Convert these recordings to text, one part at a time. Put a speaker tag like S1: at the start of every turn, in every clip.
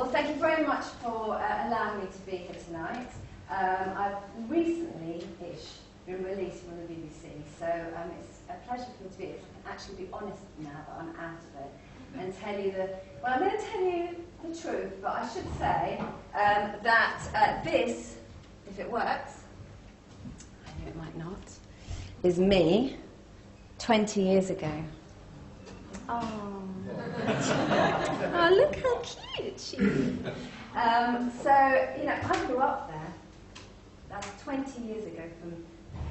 S1: Well, thank you very much for allowing me to be here tonight. I've recently-ish been released from the BBC, so it's a pleasure for me to be here. I can actually be honest now that I'm out of it and tell you well, I'm going to tell you the truth, but I should say that this, if it works, I know it might not, is me 20 years ago. Oh, oh, look how cute she is. So, I grew up there. That's 20 years ago from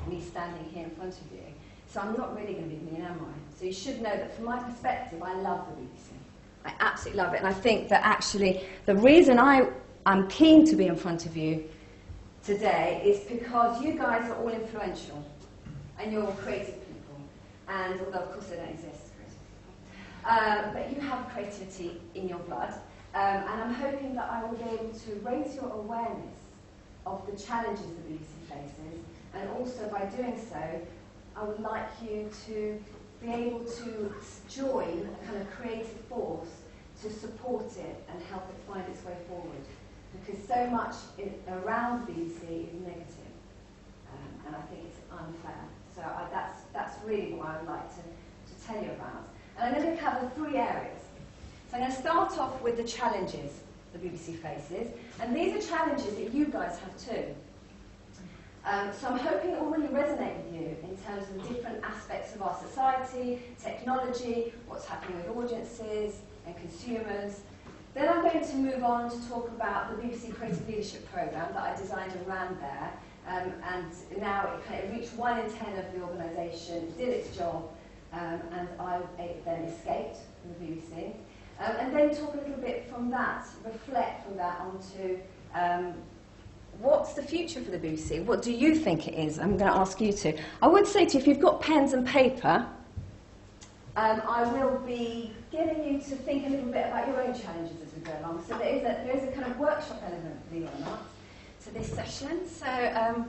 S1: me standing here in front of you. So I'm not really going to be mean, am I? So you should know that from my perspective, I love the BBC. I absolutely love it. And I think that actually the reason I'm keen to be in front of you today is because you guys are all influential. And you're all creative people. And although, of course, they don't exist. But you have creativity in your blood, and I'm hoping that I will be able to raise your awareness of the challenges the BBC faces, and also by doing so, I would like you to be able to join a kind of creative force to support it and help it find its way forward, because so much around the BBC is negative, and I think it's unfair. So that's really what I would like to tell you about. And I'm going to cover 3 areas. So I'm going to start off with the challenges the BBC faces, and these are challenges that you guys have too. So I'm hoping it will really resonate with you in terms of the different aspects of our society, technology, what's happening with audiences and consumers. Then I'm going to move on to talk about the BBC Creative Leadership Programme that I designed and ran there, and now it reached 1 in 10 of the organisation, did its job, and I then escaped from the BBC. And then talk a little bit from that, reflect from that onto what's the future for the BBC? What do you think it is? I'm going to ask you to. I would say to you, if you've got pens and paper, I will be getting you to think a little bit about your own challenges as we go along. So there is a kind of workshop element, believe it or not, to this session. So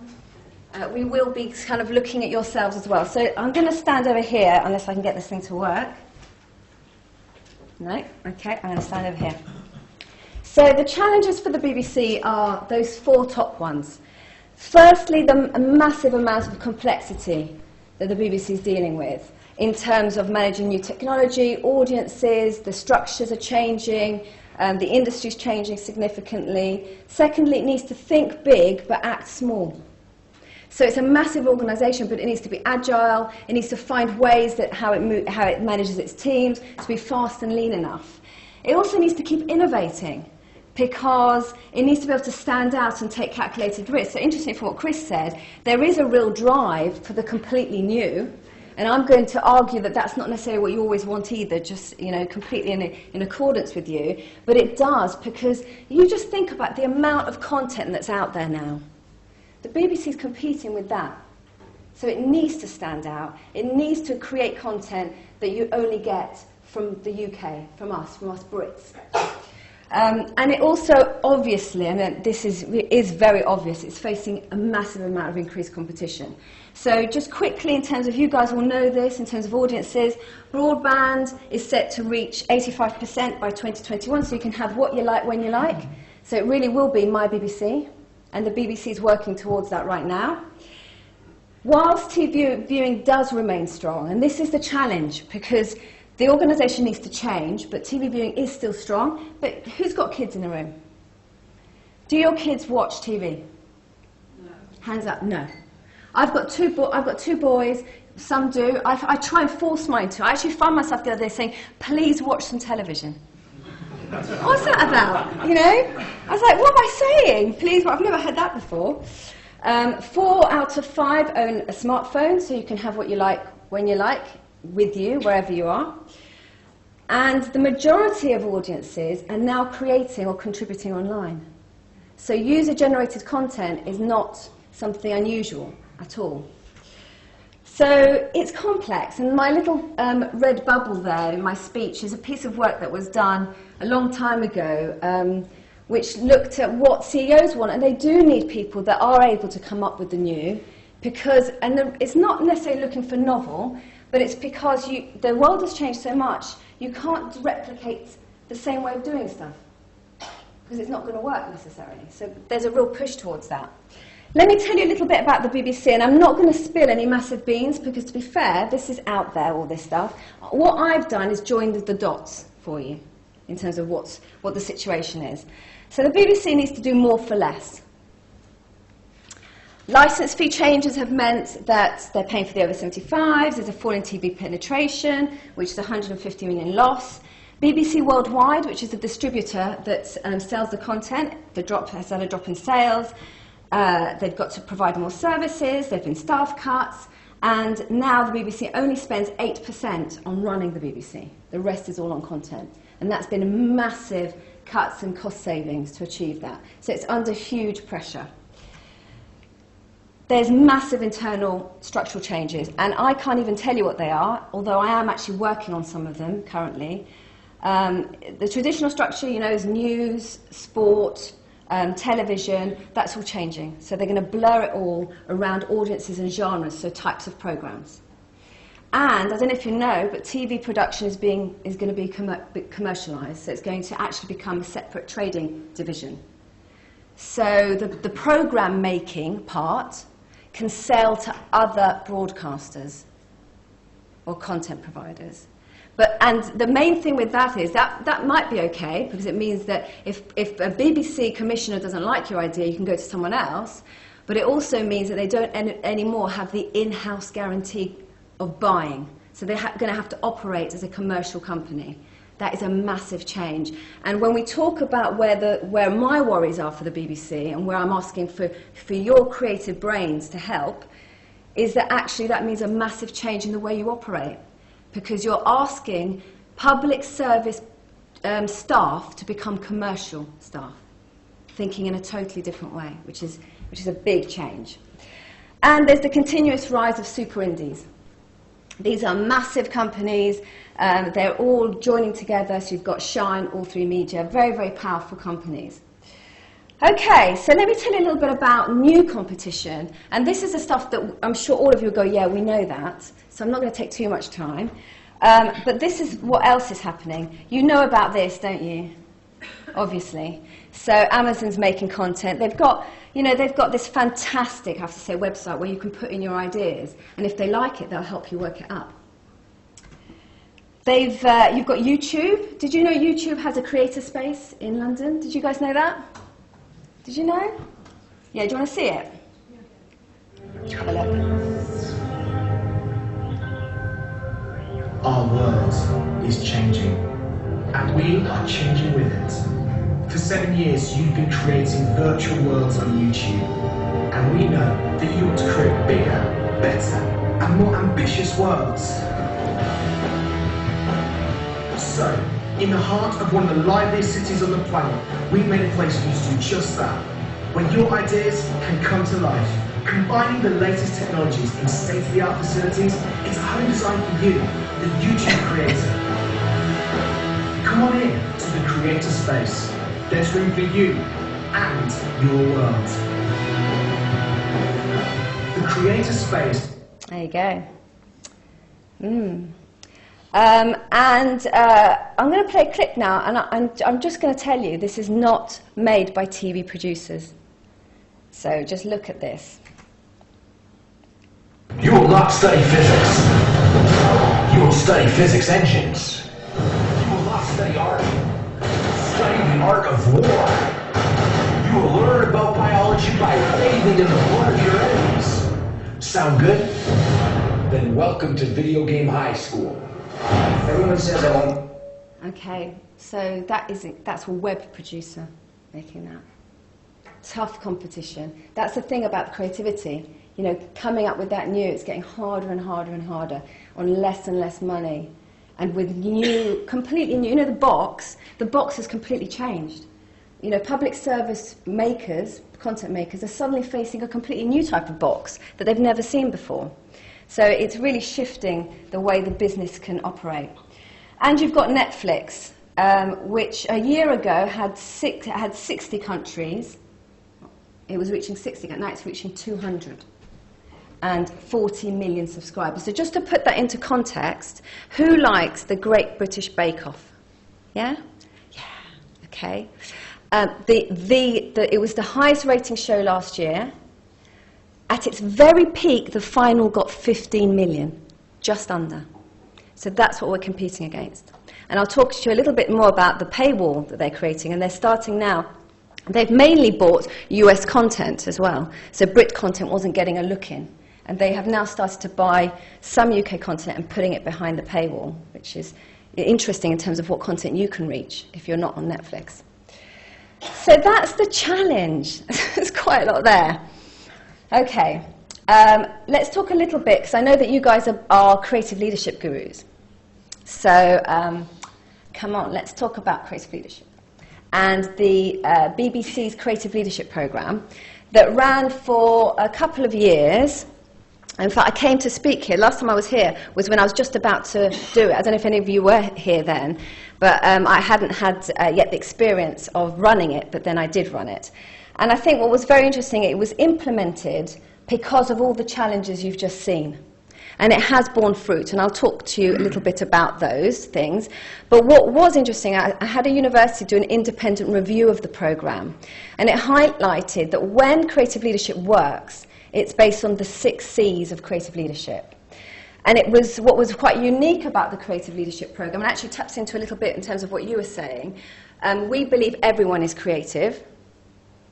S1: we will be kind of looking at yourselves as well. So I'm going to stand over here, unless I can get this thing to work. No? Okay, I'm going to stand over here. So the challenges for the BBC are those 4 top ones. Firstly, the massive amount of complexity that the BBC is dealing with in terms of managing new technology, audiences, the structures are changing, the industry is changing significantly. Secondly, it needs to think big but act small. So it's a massive organisation, but it needs to be agile. It needs to find ways that how it manages its teams to be fast and lean enough. It also needs to keep innovating because it needs to be able to stand out and take calculated risks. So interesting for what Chris said, there is a real drive for the completely new, and I'm going to argue that that's not necessarily what you always want either, just completely in accordance with you. But it does, because you just think about the amount of content that's out there now. The BBC is competing with that. So it needs to stand out. It needs to create content that you only get from the UK, from us Brits. And it also, obviously, and this is very obvious, it's facing a massive amount of increased competition. So just quickly, in terms of, you guys will know this, in terms of audiences, broadband is set to reach 85% by 2021, so you can have what you like when you like. So it really will be My BBC. And the BBC is working towards that right now. Whilst TV viewing does remain strong, and this is the challenge, because the organisation needs to change, but TV viewing is still strong. But who's got kids in the room? Do your kids watch TV? No. Hands up, no. I've got two boys, some do. I try and force mine to. I actually find myself the other day saying, please watch some television. What's that about? I was like, what am I saying? Please, I've never heard that before. 4 out of 5 own a smartphone, so you can have what you like when you like, with you, wherever you are. And the majority of audiences are now creating or contributing online. So user-generated content is not something unusual at all. So it's complex, and my little red bubble there in my speech is a piece of work that was done a long time ago, which looked at what CEOs want, and they do need people that are able to come up with the new, because, it's not necessarily looking for novel, but it's because the world has changed so much, you can't replicate the same way of doing stuff. because it's not going to work necessarily. So there's a real push towards that. Let me tell you a little bit about the BBC, and I'm not going to spill any massive beans because, to be fair, this is out there, all this stuff. What I've done is joined the dots for you in terms of what the situation is. So the BBC needs to do more for less. Licence fee changes have meant that they're paying for the over 75s, there's a fall in TV penetration, which is a 150 million loss. BBC Worldwide, which is the distributor that sells the content, has had a drop in sales. They've got to provide more services, there have been staff cuts, and now the BBC only spends 8% on running the BBC. The rest is all on content. And that's been massive cuts and cost savings to achieve that. So it's under huge pressure. There's massive internal structural changes, and I can't even tell you what they are, although I am actually working on some of them currently. The traditional structure, is news, sport, television, that's all changing. So they're going to blur it all around audiences and genres, so types of programmes. And I don't know if you know, but TV production is going to be commercialised, so it's going to actually become a separate trading division. So the programme making part can sell to other broadcasters or content providers. And the main thing with that is that might be okay, because it means that if a BBC commissioner doesn't like your idea, you can go to someone else. But it also means that they don't anymore have the in-house guarantee of buying. So they're going to have to operate as a commercial company. That is a massive change. And when we talk about where my worries are for the BBC, and where I'm asking for your creative brains to help, is that actually that means a massive change in the way you operate. Because you're asking public service staff to become commercial staff, thinking in a totally different way, which is a big change. And there's the continuous rise of super indies. These are massive companies. They're all joining together. So you've got Shine, All3Media, very, very powerful companies. Okay, so let me tell you a little bit about new competition. And this is the stuff that I'm sure all of you will go, yeah, we know that. So I'm not going to take too much time. But this is what else is happening. You know about this, don't you? Obviously. So Amazon's making content. They've got this fantastic, I have to say, website where you can put in your ideas. And if they like it, they'll help you work it up. You've got YouTube. Did you know YouTube has a creator space in London? Did you guys know that? Did you know? Yeah, do you want to see it? Yeah. Have a look.
S2: Our world is changing, and we are changing with it. For 7 years, you've been creating virtual worlds on YouTube, and we know that you want to create bigger, better, and more ambitious worlds. So, in the heart of one of the liveliest cities on the planet, we've made a place for you to do just that, where your ideas can come to life. Combining the latest technologies in state-of-the-art facilities, it's a home designed for you, the YouTube creator. Come on in to the creator space. There's room for you and your world. The creator space.
S1: There you go. I'm going to play a clip now, and I'm just going to tell you this is not made by TV producers. So just look at this.
S3: You will not study physics. You will study physics engines. You will not study art. Study the art of war. You will learn about biology by bathing in the blood of your enemies. Sound good? Then welcome to Video Game High School. Everyone says I won't.
S1: Okay, so that's a web producer making that. Tough competition. That's the thing about creativity. Coming up with that new, it's getting harder and harder and harder on less and less money. And with completely new, the box has completely changed. Public service makers, content makers, are suddenly facing a completely new type of box that they've never seen before. So it's really shifting the way the business can operate. And you've got Netflix, which a year ago had 60 countries. It was reaching 60, now it's reaching 200. And 40 million subscribers. So just to put that into context, who likes the Great British Bake Off? Yeah? Yeah, okay. It was the highest rating show last year. At its very peak, the final got 15 million, just under. So that's what we're competing against. And I'll talk to you a little bit more about the paywall that they're creating, and they're starting now. They've mainly bought US content as well, so Brit content wasn't getting a look in. And they have now started to buy some UK content and putting it behind the paywall, which is interesting in terms of what content you can reach if you're not on Netflix. So that's the challenge. There's quite a lot there. Okay, let's talk a little bit, because I know that you guys are creative leadership gurus. So come on, let's talk about creative leadership. And the BBC's Creative Leadership Programme that ran for a couple of years. In fact, I came to speak here. Last time I was here was when I was just about to do it. I don't know if any of you were here then, but I hadn't had yet the experience of running it, but then I did run it. And I think what was very interesting, it was implemented because of all the challenges you've just seen. And it has borne fruit, and I'll talk to you a little bit about those things. But what was interesting, I had a university do an independent review of the programme, and it highlighted that when creative leadership works, it's based on the 6 C's of creative leadership. And it was what was quite unique about the Creative Leadership Programme, and actually taps into a little bit in terms of what you were saying. We believe everyone is creative,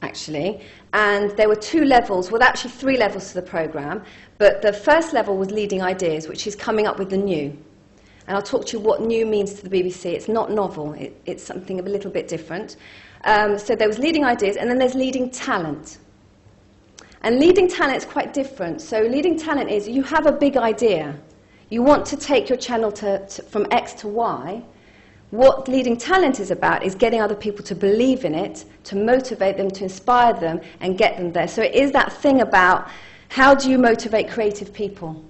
S1: actually, and there were 2 levels, well actually 3 levels to the programme, but the first level was leading ideas, which is coming up with the new. And I'll talk to you what new means to the BBC. It's not novel, it's something a little bit different. So there was leading ideas, and then there's leading talent. And leading talent is quite different. So leading talent is you have a big idea. You want to take your channel from X to Y. What leading talent is about is getting other people to believe in it, to motivate them, to inspire them, and get them there. So it is that thing about how do you motivate creative people?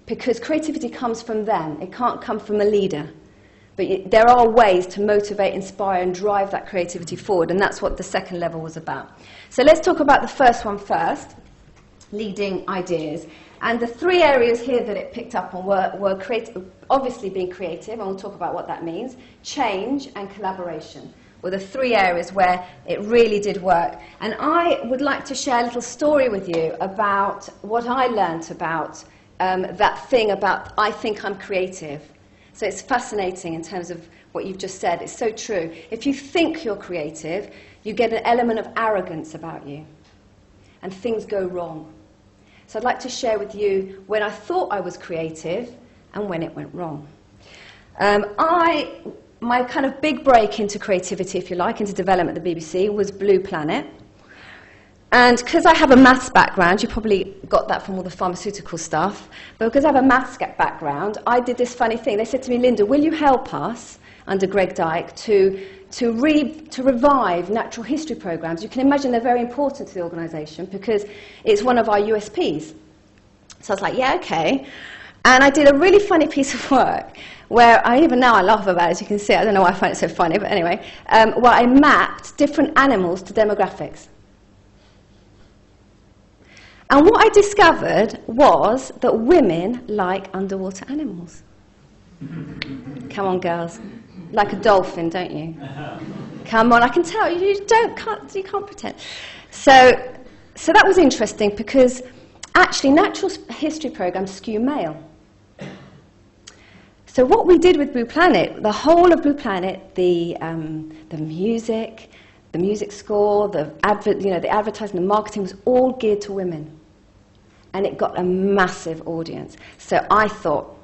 S1: Because creativity comes from them. It can't come from a leader. But there are ways to motivate, inspire, and drive that creativity forward, and that's what the second level was about. So let's talk about the first one first, leading ideas. And the 3 areas here that it picked up on were obviously being creative, and we'll talk about what that means, change, and collaboration were the 3 areas where it really did work. And I would like to share a little story with you about what I learnt about that thing about I think I'm creative. So it's fascinating in terms of what you've just said. It's so true. If you think you're creative, you get an element of arrogance about you, and things go wrong. So I'd like to share with you when I thought I was creative and when it went wrong. My kind of big break into creativity, if you like, into development at the BBC was Blue Planet. And because I have a maths background, you probably got that from all the pharmaceutical stuff, but because I have a maths background, I did this funny thing. They said to me, Linda, will you help us, under Greg Dyke, to revive natural history programs? You can imagine they're very important to the organisation because it's one of our USPs. So I was like, yeah, okay. And I did a really funny piece of work where even now I laugh about it, as you can see. I don't know why I find it so funny, but anyway, where I mapped different animals to demographics. And what I discovered was that women like underwater animals. Come on, girls. Like a dolphin, don't you? Come on, I can tell. You can't pretend. So that was interesting because actually natural history programs skew male. So what we did with Blue Planet, the whole of Blue Planet, the music score, the advertising, the marketing was all geared to women. And it got a massive audience. So I thought,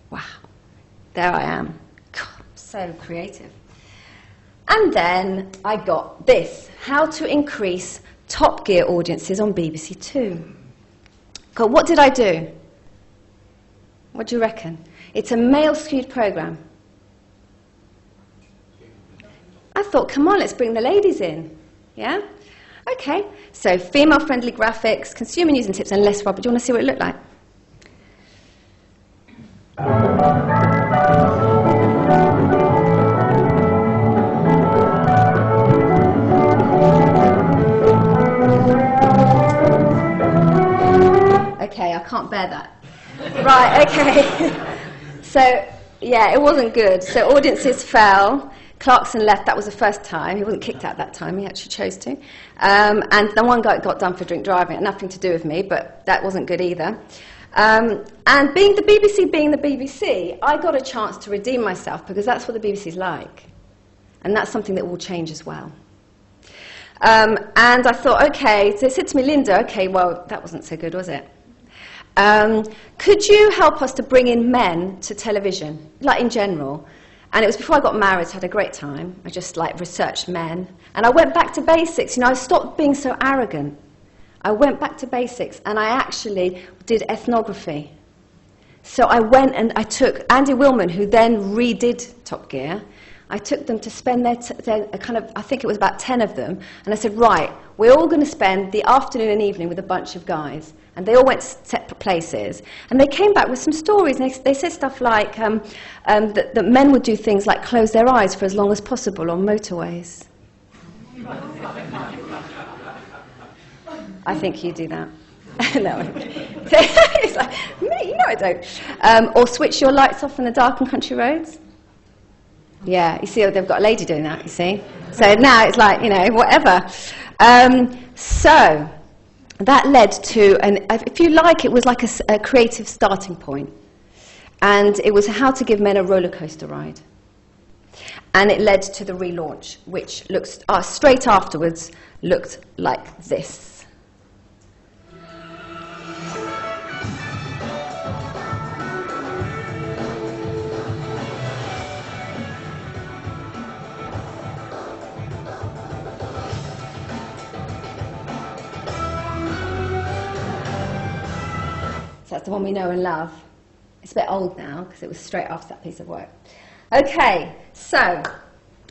S1: wow, there I am. God, I'm so creative. And then I got this, how to increase Top Gear audiences on BBC Two. God, what did I do? What do you reckon? It's a male-skewed programme. I thought, come on, let's bring the ladies in. Yeah? Okay, so female-friendly graphics, consumer news and tips, and less rubber. Do you want to see what it looked like? Okay, I can't bear that. Right, okay. So, yeah, it wasn't good. So audiences fell. Clarkson left. That was the first time. He wasn't kicked out that time. He actually chose to. And then one guy got done for drink driving. It had nothing to do with me, but that wasn't good either. And being the BBC, I got a chance to redeem myself because that's what the BBC's like. And that's something that will change as well. And I thought, okay, so they said to me, Linda, okay, well, that wasn't so good, was it? Could you help us to bring in men to television, like in general? And it was before I got married, so I had a great time. I just like researched men. And I went back to basics. You know, I stopped being so arrogant. I went back to basics, and I actually did ethnography. So I went and I took Andy Willman, who then redid Top Gear. I took them to spend their kind of, I think it was about 10 of them, and I said, right, we're all going to spend the afternoon and evening with a bunch of guys. And they all went to separate places. And they came back with some stories, and they said stuff like that men would do things like close their eyes for as long as possible on motorways. I think you do that. No. It's like, me? No, I don't. Or switch your lights off on the dark and country roads. Yeah, you see, they've got a lady doing that, you see. So now it's like, you know, whatever. So that led to, if you like, it was like a creative starting point. And it was how to give men a roller coaster ride. And it led to the relaunch, which looks straight afterwards looked like this. So that's the one we know and love. It's a bit old now because it was straight after that piece of work. Okay, so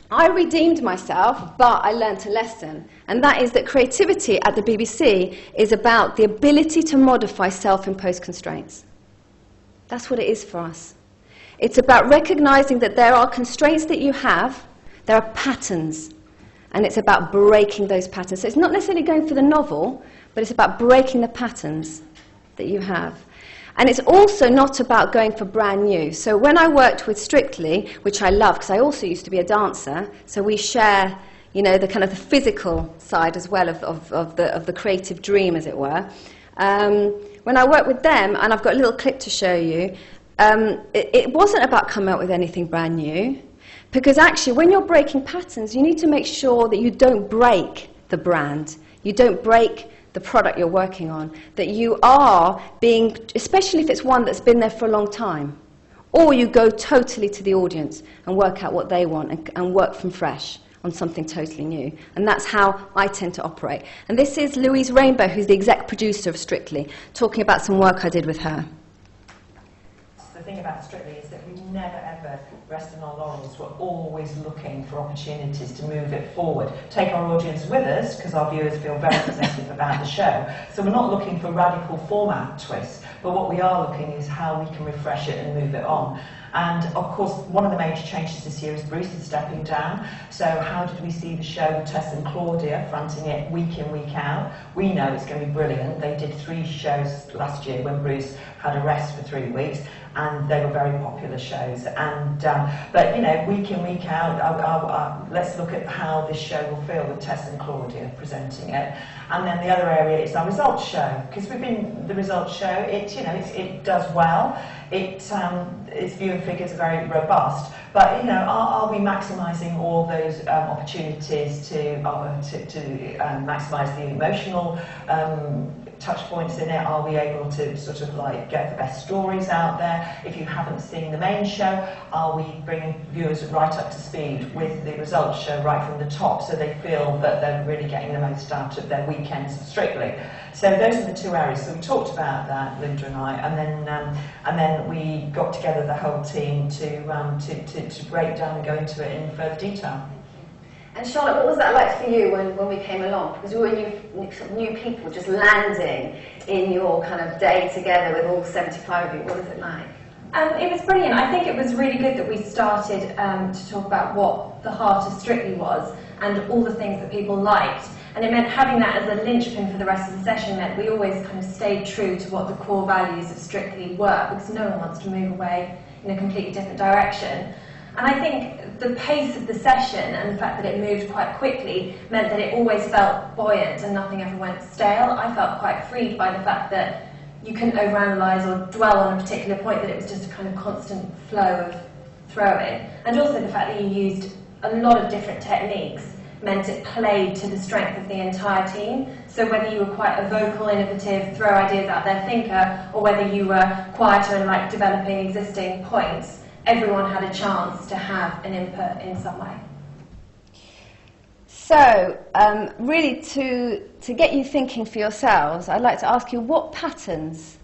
S1: I redeemed myself, but I learnt a lesson. And that is that creativity at the BBC is about the ability to modify self-imposed constraints. That's what it is for us. It's about recognizing that there are constraints that you have, there are patterns, and it's about breaking those patterns. So it's not necessarily going for the novel, but it's about breaking the patterns that you have. And it's also not about going for brand new. So when I worked with Strictly, which I love, because I also used to be a dancer, so we share, you know, the kind of the physical side as well of the creative dream, as it were. When I worked with them, and I've got a little clip to show you, it wasn't about coming up with anything brand new, because actually when you're breaking patterns, you need to make sure that you don't break the brand, you don't break the product you're working on, that you are being, especially if it's one that's been there for a long time, or you go totally to the audience and work out what they want and work from fresh on something totally new. And that's how I tend to operate. And this is Louise Rainbow, who's the exec producer of Strictly, talking about some work I did with her.
S4: The thing about Strictly is that we never ever rest on our laurels. We're always looking for opportunities to move it forward. Take our audience with us, because our viewers feel very possessive about the show. So we're not looking for radical format twists, but what we are looking is how we can refresh it and move it on. And of course, one of the major changes this year is Bruce is stepping down. So how did we see the show with Tess and Claudia fronting it week in, week out? We know it's going to be brilliant. They did 3 shows last year when Bruce had a rest for 3 weeks, and they were very popular shows. And but you know, week in, week out, let's look at how this show will feel with Tess and Claudia presenting it. And then the other area is our results show, because we've been the results show. It does well. Its viewing figures are very robust. But you know, are we maximising all those opportunities to maximise the emotional touch points in it? Are we able to sort of like get the best stories out there? If you haven't seen the main show, are we bringing viewers right up to speed with the results show right from the top, so they feel that they're really getting the most out of their weekends Strictly? So those are the 2 areas. So we talked about that, Linda and I, and then we got together the whole team to break down and go into it in further detail.
S1: And Charlotte, what was that like for you when we came along? Because we were new people just landing in your kind of day together with all 75 of you. What was it like?
S5: It was brilliant. I think it was really good that we started to talk about what the heart of Strictly was and all the things that people liked. And it meant having that as a linchpin for the rest of the session meant we always kind of stayed true to what the core values of Strictly were, because no one wants to move away in a completely different direction. And I think the pace of the session and the fact that it moved quite quickly meant that it always felt buoyant and nothing ever went stale. I felt quite freed by the fact that you couldn't overanalyze or dwell on a particular point, that it was just a kind of constant flow of throwing. And also the fact that you used a lot of different techniques meant it played to the strength of the entire team. So whether you were quite a vocal, innovative, throw ideas out there thinker, or whether you were quieter and like developing existing points, everyone had a chance to have an input in some way.
S1: So, really to get you thinking for yourselves, I'd like to ask you, what patterns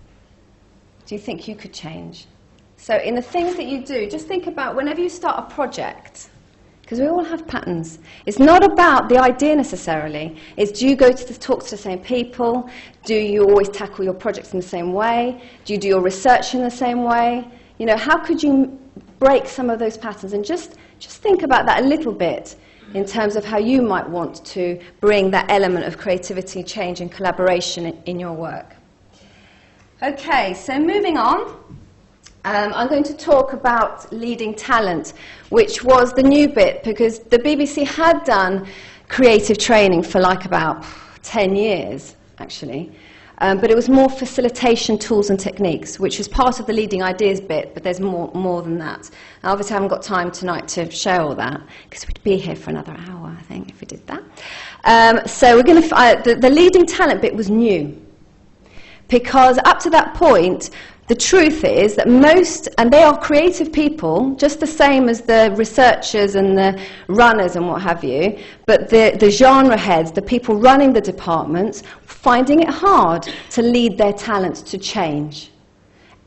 S1: do you think you could change? So in the things that you do, just think about whenever you start a project, because we all have patterns. It's not about the idea necessarily. It's, do you go to talk to the same people? Do you always tackle your projects in the same way? Do you do your research in the same way? You know, how could you break some of those patterns? And just think about that a little bit in terms of how you might want to bring that element of creativity, change and collaboration in your work. Okay, so moving on. I'm going to talk about leading talent, which was the new bit, because the BBC had done creative training for like about 10 years, actually. But it was more facilitation tools and techniques, which was part of the leading ideas bit, but there's more than that. I obviously haven't got time tonight to share all that, because we'd be here for another hour, I think, if we did that. So we're going to the leading talent bit was new, because up to that point, the truth is that most, and they are creative people, just the same as the researchers and the runners and what have you, but the genre heads, the people running the departments, finding it hard to lead their talents to change.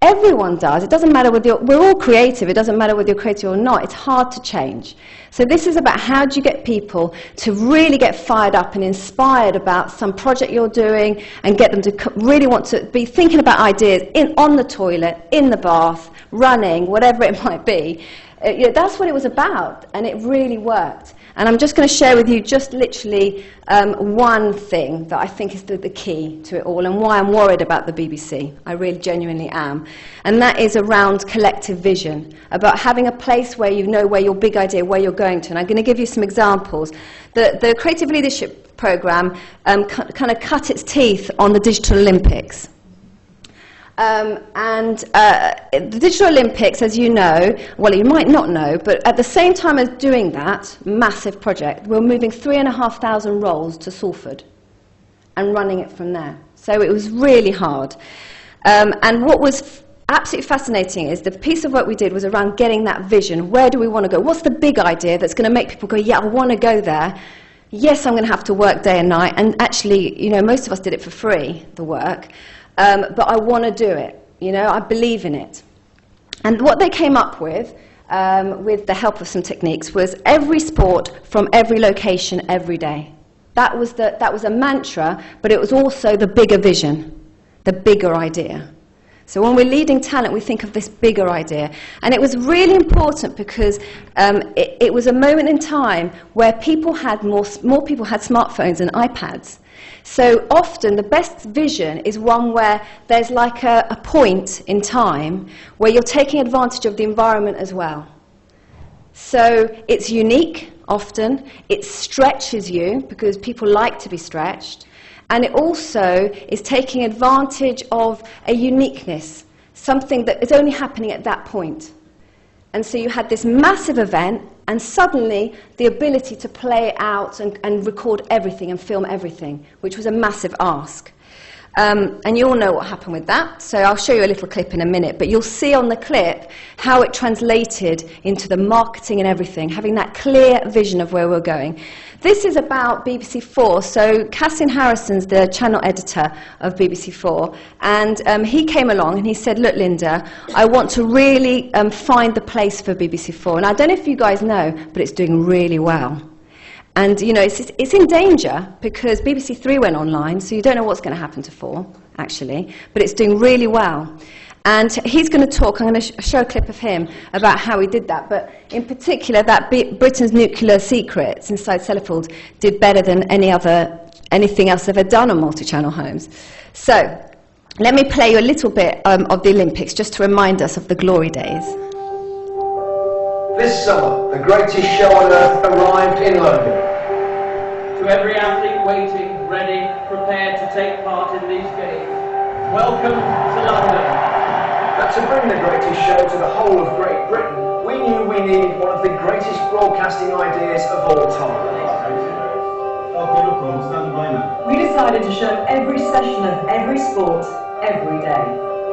S1: Everyone does. It doesn't matter whether we're all creative. It doesn't matter whether you're creative or not. It's hard to change. So this is about how do you get people to really get fired up and inspired about some project you're doing, and get them to really want to be thinking about ideas on the toilet, in the bath, running, whatever it might be. That's what it was about, and it really worked. And I'm just going to share with you just literally one thing that I think is the key to it all, and why I'm worried about the BBC. I really genuinely am. And that is around collective vision, about having a place where you know where your big idea, where you're going to. And I'm going to give you some examples. The Creative Leadership Programme kind of cut its teeth on the Digital Olympics. The Digital Olympics, as you know, well, you might not know, but at the same time as doing that massive project, we're moving 3,500 roles to Salford and running it from there. So it was really hard. And what was absolutely fascinating is the piece of work we did was around getting that vision. Where do we want to go? What's the big idea that's going to make people go, yeah, I want to go there. Yes, I'm going to have to work day and night. And actually, you know, most of us did it for free, the work. But I want to do it, you know, I believe in it. And what they came up with the help of some techniques, was every sport from every location every day. That was a mantra, but it was also the bigger vision, the bigger idea. So when we're leading talent, we think of this bigger idea. And it was really important because it was a moment in time where people had more people had smartphones and iPads. So often the best vision is one where there's like a point in time where you're taking advantage of the environment as well. So it's unique often, it stretches you because people like to be stretched, and it also is taking advantage of a uniqueness, something that is only happening at that point. And so you had this massive event, and suddenly the ability to play it out and record everything and film everything, which was a massive ask. And you all know what happened with that, so I'll show you a little clip in a minute, but you'll see on the clip how it translated into the marketing and everything, having that clear vision of where we're going. This is about BBC 4, so Cassin Harrison's the channel editor of BBC 4, and he came along and he said, look Linda, I want to really find the place for BBC 4, and I don't know if you guys know, but it's doing really well. And, you know, it's in danger because BBC 3 went online, so you don't know what's going to happen to 4, actually. But it's doing really well. And he's going to talk, I'm going to show a clip of him about how he did that. But in particular, that Britain's Nuclear Secrets inside Sellafield did better than anything else ever done on multi-channel homes. So let me play you a little bit of the Olympics just to remind us of the glory days.
S3: This summer, the greatest show on earth arrived in London.
S6: To every athlete waiting, ready, prepared to take part in these games, welcome to London.
S3: But to bring the greatest show to the whole of Great Britain, we knew we needed one of the greatest broadcasting ideas of all time.
S7: We decided to show every session of every sport, every day.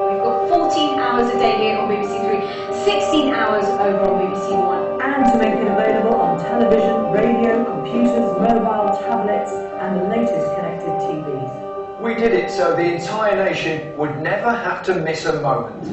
S8: We've got 14 hours a day here on BBC Three, 16 hours over on BBC One.
S7: And to make it available on television, radio, computers, mobile, tablets, and the latest connected TVs.
S3: We did it so the entire nation would never have to miss a moment.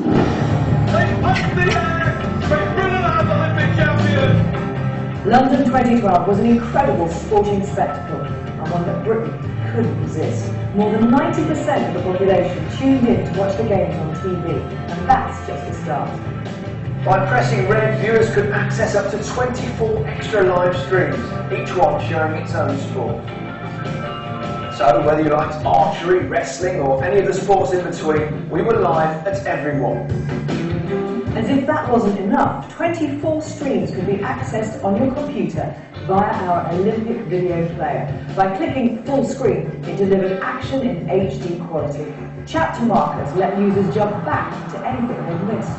S7: London 2012 was an incredible sporting spectacle, and one that Britain couldn't resist. More than 90% of the population tuned in to watch the games on TV, and that's just the start.
S3: By pressing red, viewers could access up to 24 extra live streams, each one showing its own sport. So whether you liked archery, wrestling or any of the sports in between, we were live at every one.
S7: As if that wasn't enough, 24 streams could be accessed on your computer via our Olympic video player. By clicking full screen, it delivered action in HD quality. Chapter markers let users jump back to anything they've missed.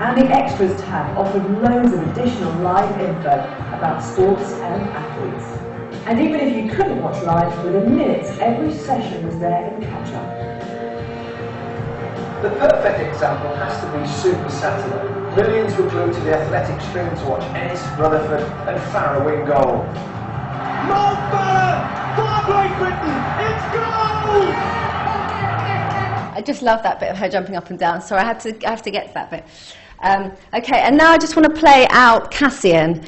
S7: And the Extras tab offered loads of additional live info about sports and athletes. And even if you couldn't watch live, within minutes, every session was there in catch-up.
S3: The perfect example has to be Super Saturday. Millions were glued to the athletic stream to watch Ennis, Rutherford and Farrow in goal.
S2: Mo Farah for Great Britain! It's goal!
S1: I just love that bit of her jumping up and down. Sorry, I have to get to that bit. Okay, and now I just want to play out Cassian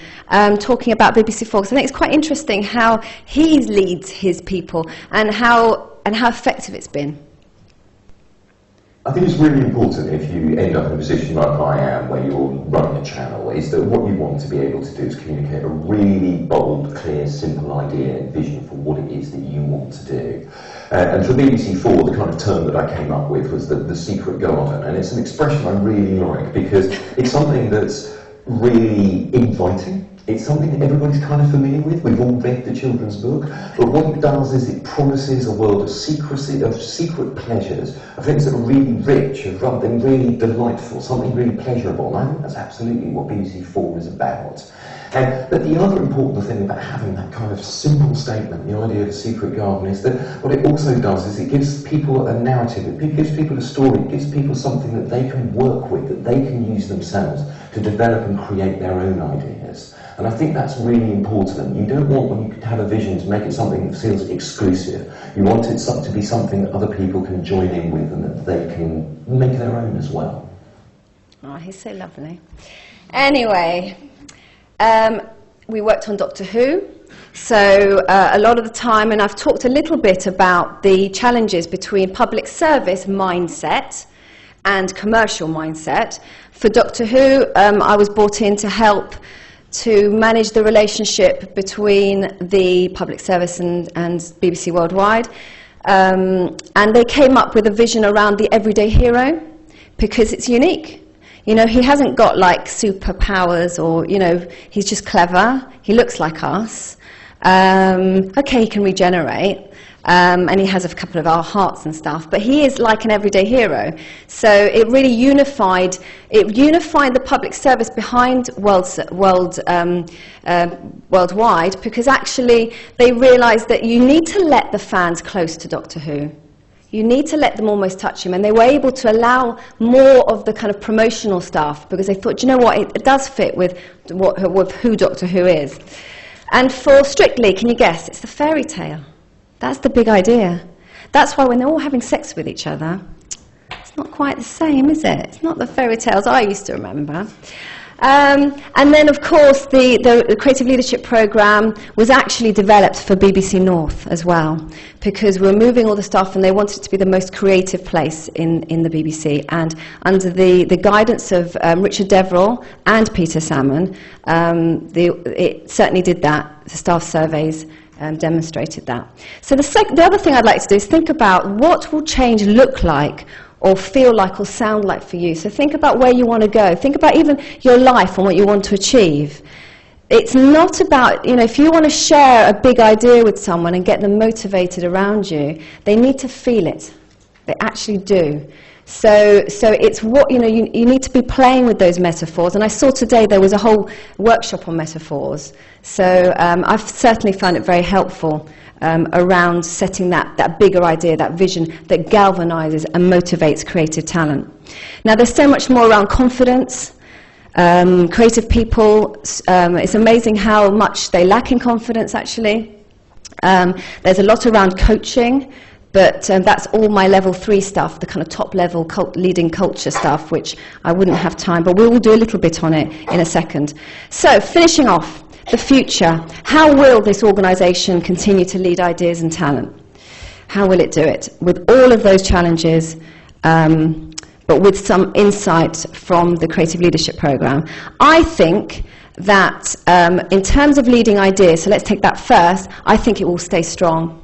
S1: talking about BBC Four, because I think it's quite interesting how he leads his people and how effective it's been.
S9: I think it's really important if you end up in a position like I am, where you're running a channel, is that what you want to be able to do is communicate a really bold, clear, simple idea and vision for what it is that you want to do. And for BBC4, the kind of term that I came up with was the secret garden, and it's an expression I really like because it's something that's really inviting. It's something that everybody's kind of familiar with. We've all read the children's book, but what it does is it promises a world of secrecy, of secret pleasures, of things that are really rich, of something really delightful, something really pleasurable. And I think that's absolutely what BBC4 is about. But the other important thing about having that kind of simple statement, the idea of a secret garden, is that what it also does is it gives people a narrative, it gives people a story, it gives people something that they can work with, that they can use themselves to develop and create their own ideas. And I think that's really important. You don't want, when you have a vision, to make it something that feels exclusive. You want it to be something that other people can join in with and that they can make their own as well.
S1: Oh, he's so lovely. Anyway, we worked on Doctor Who, so a lot of the time, and I've talked a little bit about the challenges between public service mindset and commercial mindset. For Doctor Who, I was brought in to help to manage the relationship between the public service and BBC Worldwide, and they came up with a vision around the everyday hero because it's unique. You know, he hasn't got like superpowers or, you know, he's just clever. He looks like us. Okay, he can regenerate, and he has a couple of our hearts and stuff, but he is like an everyday hero. So it really unified the public service behind Worldwide, because actually they realised that you need to let the fans close to Doctor Who. You need to let them almost touch him, and they were able to allow more of the kind of promotional stuff because they thought, you know what, it does fit with who Doctor Who is. And for Strictly, can you guess? It's the fairy tale. That's the big idea. That's why when they're all having sex with each other, it's not quite the same, is it? It's not the fairy tales I used to remember. And then, of course, the Creative Leadership Programme was actually developed for BBC North as well, because we're moving all the stuff and they wanted it to be the most creative place in the BBC. And under the guidance of Richard Deverill and Peter Salmon, it certainly did that. The staff surveys demonstrated that. So the other thing I'd like to do is think about what will change look like or feel like or sound like for you. So think about where you want to go. Think about even your life and what you want to achieve. It's not about, if you want to share a big idea with someone and get them motivated around you, they need to feel it. They actually do. So it's what, you need to be playing with those metaphors. And I saw today there was a whole workshop on metaphors. So I've certainly found it very helpful around setting that bigger idea, that vision that galvanizes and motivates creative talent. Now, there's so much more around confidence. Creative people, it's amazing how much they lack in confidence, actually. There's a lot around coaching. But that's all my level 3 stuff, the kind of top level leading culture stuff, which I wouldn't have time, but we will do a little bit on it in a second. So, finishing off, the future. How will this organisation continue to lead ideas and talent? How will it do it? With all of those challenges, but with some insight from the Creative Leadership Programme. I think that in terms of leading ideas, so let's take that first, I think it will stay strong.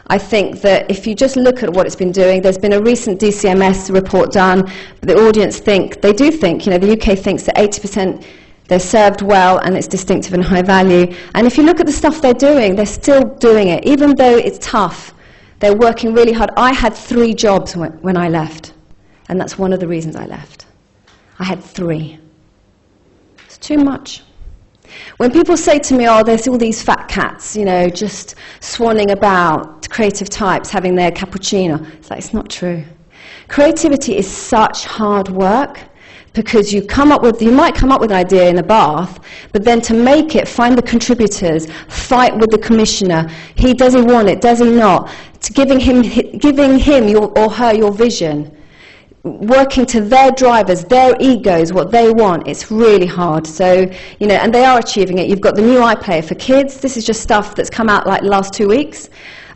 S1: I think that if you just look at what it's been doing, there's been a recent DCMS report done, the audience they do think, the UK thinks that 80% they're served well and it's distinctive and high value. And if you look at the stuff they're doing, they're still doing it, even though it's tough. They're working really hard. I had 3 jobs when I left, and that's one of the reasons I left. I had 3. It's too much. When people say to me, there's all these fat cats, just swanning about, creative types having their cappuccino, it's like, it's not true. Creativity is such hard work, because you might come up with an idea in the bath, but then to make it, find the contributors, fight with the commissioner, does he want it, does he not, to giving him or her your vision, working to their drivers, their egos, what they want. It's really hard. So, and they are achieving it. You've got the new iPlayer for kids. This is just stuff that's come out like the last 2 weeks.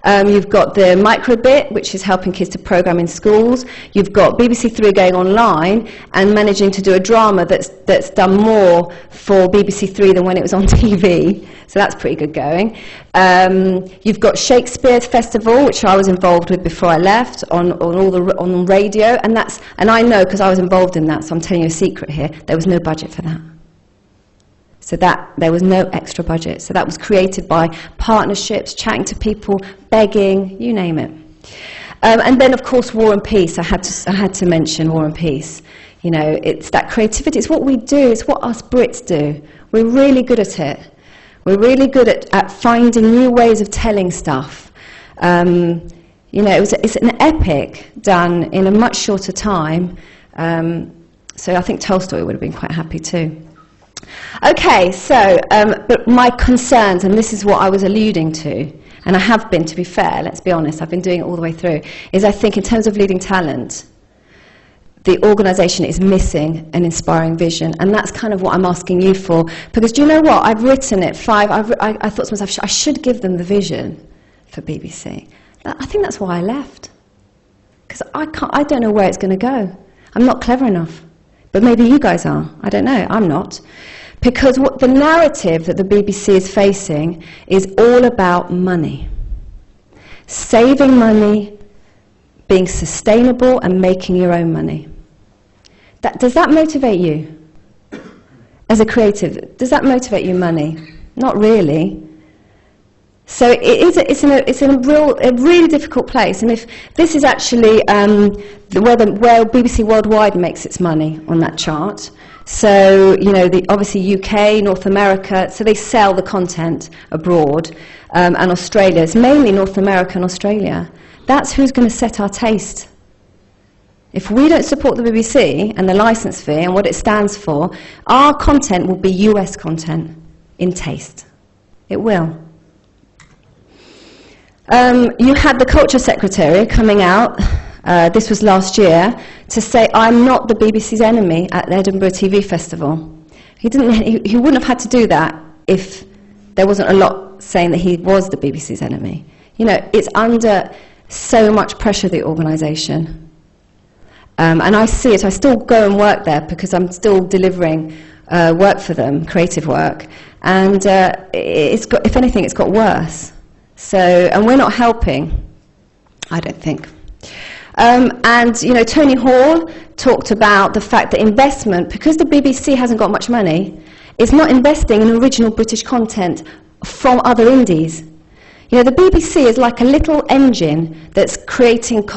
S1: You've got the microbit, which is helping kids to program in schools. You've got BBC Three going online and managing to do a drama that's done more for BBC Three than when it was on TV. So that's pretty good going. You've got Shakespeare Festival, which I was involved with before I left, on radio, and I know because I was involved in that. So I'm telling you a secret here: there was no budget for that. So there was no extra budget. So that was created by partnerships, chatting to people, begging, you name it. And then, of course, War and Peace. I had to mention War and Peace. It's that creativity. It's what we do. It's what us Brits do. We're really good at it. We're really good at finding new ways of telling stuff. It's an epic done in a much shorter time. So I think Tolstoy would have been quite happy too. Okay, so, but my concerns, and this is what I was alluding to, and I have been, to be fair, let's be honest, I've been doing it all the way through, is I think in terms of leading talent, the organisation is missing an inspiring vision, and that's kind of what I'm asking you for, because do you know what, I've written it, I thought to myself, I should give them the vision for BBC. I think that's why I left, because I don't know where it's going to go. I'm not clever enough. But maybe you guys are. I don't know. I'm not. Because the narrative that the BBC is facing is all about money. Saving money, being sustainable, and making your own money. Does that motivate you? As a creative, does that motivate you, money? Not really. So it's in a really difficult place, and if this is actually where BBC Worldwide makes its money on that chart. So obviously UK, North America, so they sell the content abroad, and Australia. It's mainly North America and Australia. That's who's going to set our taste. If we don't support the BBC and the licence fee and what it stands for, our content will be US content in taste. It will. You had the Culture Secretary coming out, this was last year, to say, I'm not the BBC's enemy at the Edinburgh TV Festival. He wouldn't have had to do that if there wasn't a lot saying that he was the BBC's enemy. It's under so much pressure, the organisation. And I see it. I still go and work there because I'm still delivering work for them, creative work. And if anything, it's got worse. So, and we're not helping, I don't think. And, you know, Tony Hall talked about the fact that investment, because the BBC hasn't got much money, is not investing in original British content from other indies. You know, the BBC is like a little engine that's creating,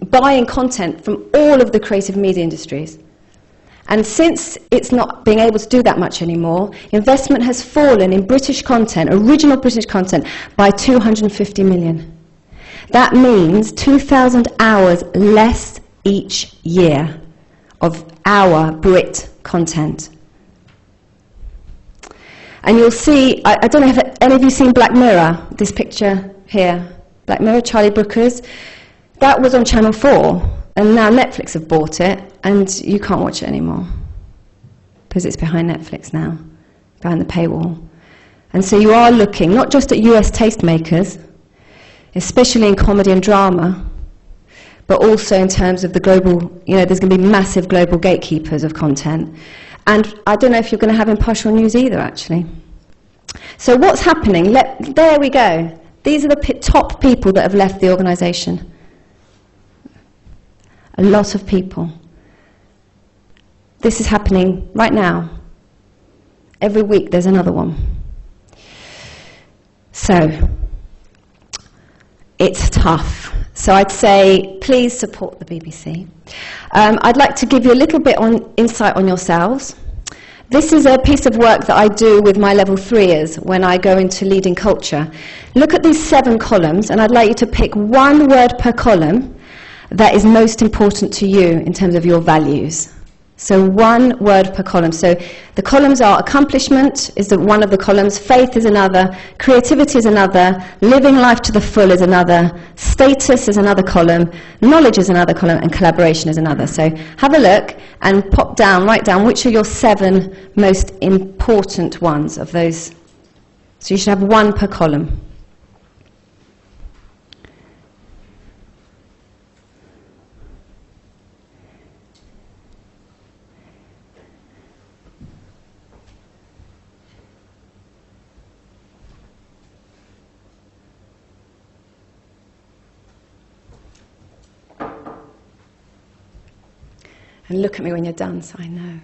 S1: buying content from all of the creative media industries. And since it's not being able to do that much anymore, investment has fallen in British content, original British content, by 250 million. That means 2,000 hours less each year of our Brit content. And you'll see, I don't know if any of you seen Black Mirror, this picture here. Black Mirror, Charlie Brooker's. That was on Channel 4, and now Netflix have bought it, and you can't watch it anymore. Because it's behind Netflix now, behind the paywall. And so you are looking, not just at US tastemakers, especially in comedy and drama, but also in terms of the global, you know, there's going to be massive global gatekeepers of content. And I don't know if you're going to have impartial news either, actually. So what's happening? There we go. These are the top people that have left the organisation. A lot of people. This is happening right now. Every week there's another one. So, it's tough. So I'd say, please support the BBC. I'd like to give you a little bit on insight on yourselves. This is a piece of work that I do with my level 3ers when I go into leading culture. Look at these 7 columns, and I'd like you to pick one word per column that is most important to you in terms of your values. So one word per column. So the columns are accomplishment is one of the columns, faith is another, creativity is another, living life to the full is another, status is another column, knowledge is another column, and collaboration is another. So have a look and write down which are your 7 most important ones of those. So you should have one per column. And look at me when you're done, so I know.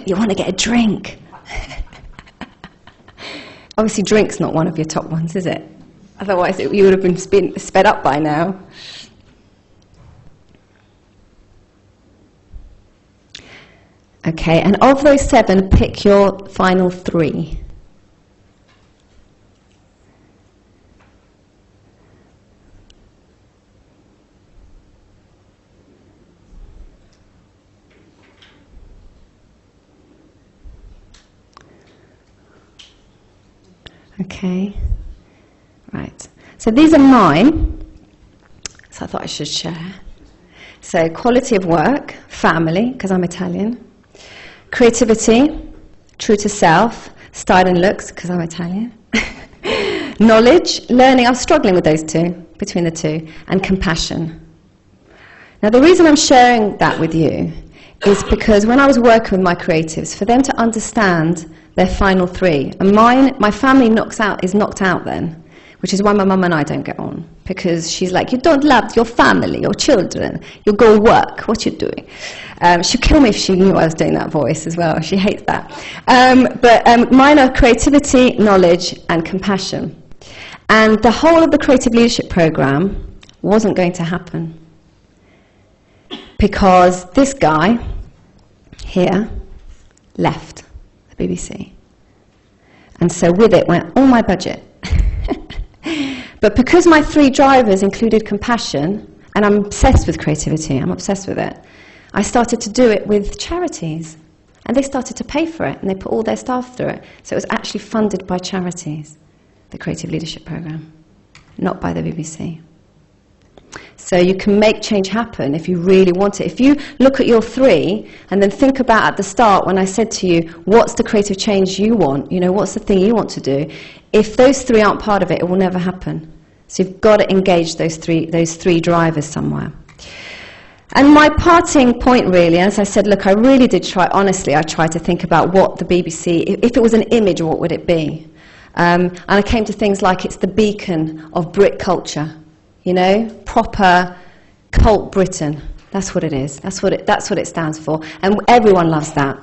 S1: You want to get a drink. Obviously, drink's not one of your top ones, is it? Otherwise, you would have been sped up by now. Okay, and of those 7, pick your final 3. Okay, right. So these are mine, so I thought I should share. So quality of work, family, because I'm Italian. Creativity, true to self, style and looks, because I'm Italian. Knowledge, learning, I'm struggling with those 2, between the 2, and compassion. Now the reason I'm sharing that with you is because when I was working with my creatives, for them to understand their final 3, and my family is knocked out then, which is why my mum and I don't get on, because she's like, you don't love your family, your children, you go work, what you doing? She'd kill me if she knew I was doing that voice as well, she hates that. But mine are creativity, knowledge, and compassion. And the whole of the Creative Leadership Programme wasn't going to happen, because this guy here left the BBC. And so with it went all my budget. But because my 3 drivers included compassion, and I'm obsessed with creativity, I'm obsessed with it, I started to do it with charities. And they started to pay for it, and they put all their staff through it. So it was actually funded by charities, the Creative Leadership Programme, not by the BBC. So you can make change happen if you really want it. If you look at your 3 and then think about at the start when I said to you, what's the creative change you want? You know, what's the thing you want to do? If those 3 aren't part of it, it will never happen. So you've got to engage those three drivers somewhere. And my parting point really, as I said, look, I really did try, honestly, I tried to think about what the BBC, if it was an image, what would it be? And I came to things like it's the beacon of Brit culture, you know, proper cult Britain. That's what it is. That's what it stands for. And everyone loves that.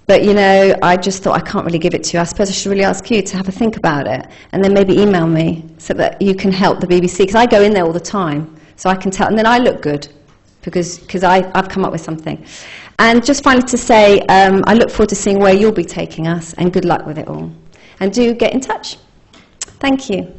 S1: But, you know, I just thought I can't really give it to you. I suppose I should really ask you to have a think about it and then maybe email me so that you can help the BBC. Because I go in there all the time, so I can tell. And then I look good because I've come up with something. And just finally to say, I look forward to seeing where you'll be taking us, and good luck with it all. And do get in touch. Thank you.